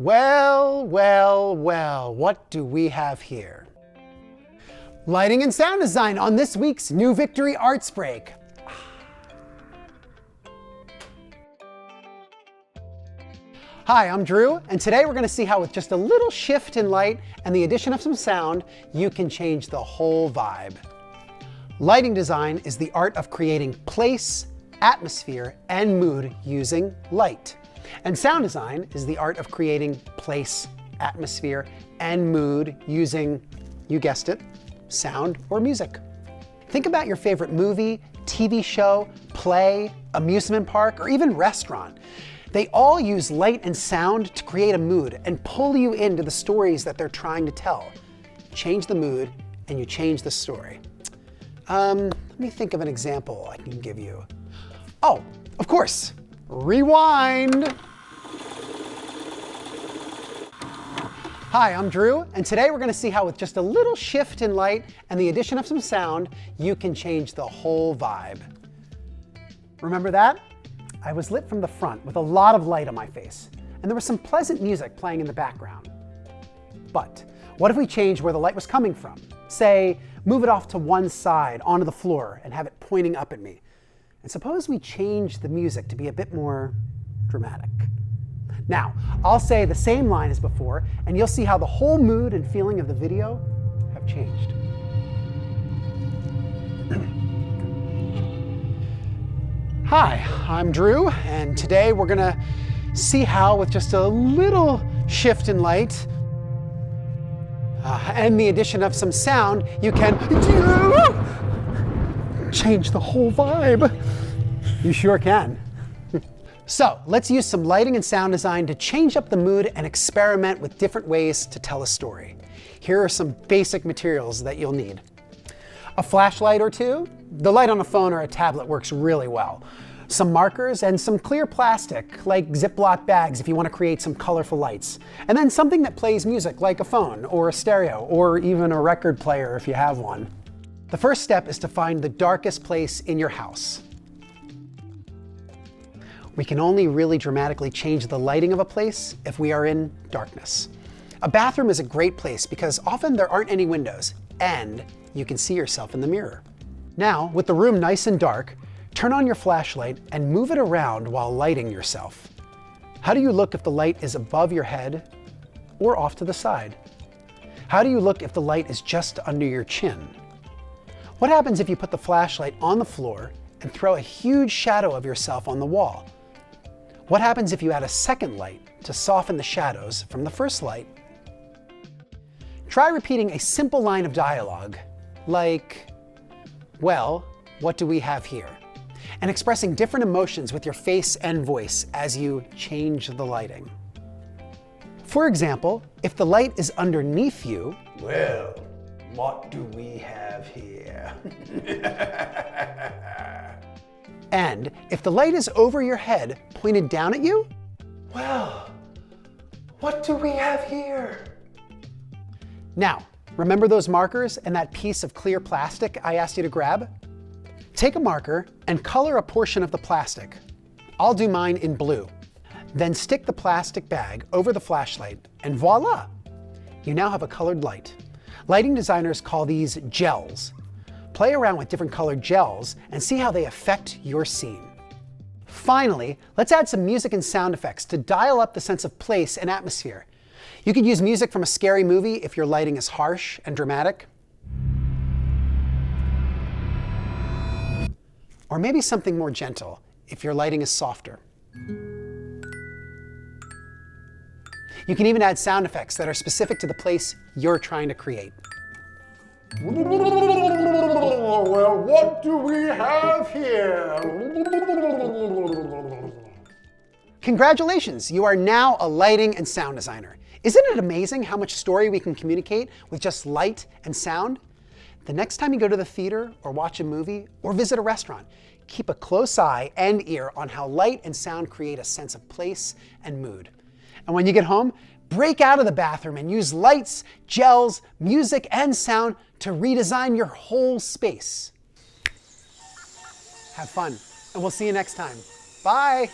Well, well, well, what do we have here? Lighting and sound design on this week's New Victory Arts Break. Hi, I'm Drew, and today we're going to see how with just a little shift in light and the addition of some sound, you can change the whole vibe. Lighting design is the art of creating place, atmosphere, and mood using light. And sound design is the art of creating place, atmosphere, and mood using, you guessed it, sound or music. Think about your favorite movie, TV show, play, amusement park, or even restaurant. They all use light and sound to create a mood and pull you into the stories that they're trying to tell. Change the mood and you change the story. Let me think of an example I can give you. Oh, of course, rewind. Hi, I'm Drew, and today we're going to see how with just a little shift in light and the addition of some sound, you can change the whole vibe. Remember that? I was lit from the front with a lot of light on my face, and there was some pleasant music playing in the background. But what if we changed where the light was coming from? Say, move it off to one side onto the floor and have it pointing up at me. And suppose we change the music to be a bit more dramatic. Now, I'll say the same line as before, and you'll see how the whole mood and feeling of the video have changed. Hi, I'm Drew, and today we're gonna see how with just a little shift in light and the addition of some sound, you can change the whole vibe. You sure can. So let's use some lighting and sound design to change up the mood and experiment with different ways to tell a story. Here are some basic materials that you'll need. A flashlight or two. The light on a phone or a tablet works really well. Some markers and some clear plastic, like Ziploc bags if you want to create some colorful lights. And then something that plays music, like a phone or a stereo, or even a record player if you have one. The first step is to find the darkest place in your house. We can only really dramatically change the lighting of a place if we are in darkness. A bathroom is a great place because often there aren't any windows and you can see yourself in the mirror. Now, with the room nice and dark, turn on your flashlight and move it around while lighting yourself. How do you look if the light is above your head or off to the side? How do you look if the light is just under your chin? What happens if you put the flashlight on the floor and throw a huge shadow of yourself on the wall? What happens if you add a second light to soften the shadows from the first light? Try repeating a simple line of dialogue, like, well, what do we have here? And expressing different emotions with your face and voice as you change the lighting. For example, if the light is underneath you, well, what do we have here? And if the light is over your head, pointed down at you, well, what do we have here? Now, remember those markers and that piece of clear plastic I asked you to grab? Take a marker and color a portion of the plastic. I'll do mine in blue. Then stick the plastic bag over the flashlight and voila! You now have a colored light. Lighting designers call these gels. Play around with different colored gels and see how they affect your scene. Finally, let's add some music and sound effects to dial up the sense of place and atmosphere. You could use music from a scary movie if your lighting is harsh and dramatic. Or maybe something more gentle if your lighting is softer. You can even add sound effects that are specific to the place you're trying to create. Well, what do we have here? Congratulations, you are now a lighting and sound designer. Isn't it amazing how much story we can communicate with just light and sound? The next time you go to the theater or watch a movie or visit a restaurant, keep a close eye and ear on how light and sound create a sense of place and mood. And when you get home, break out of the bathroom and use lights, gels, music, and sound to redesign your whole space. Have fun, and we'll see you next time. Bye.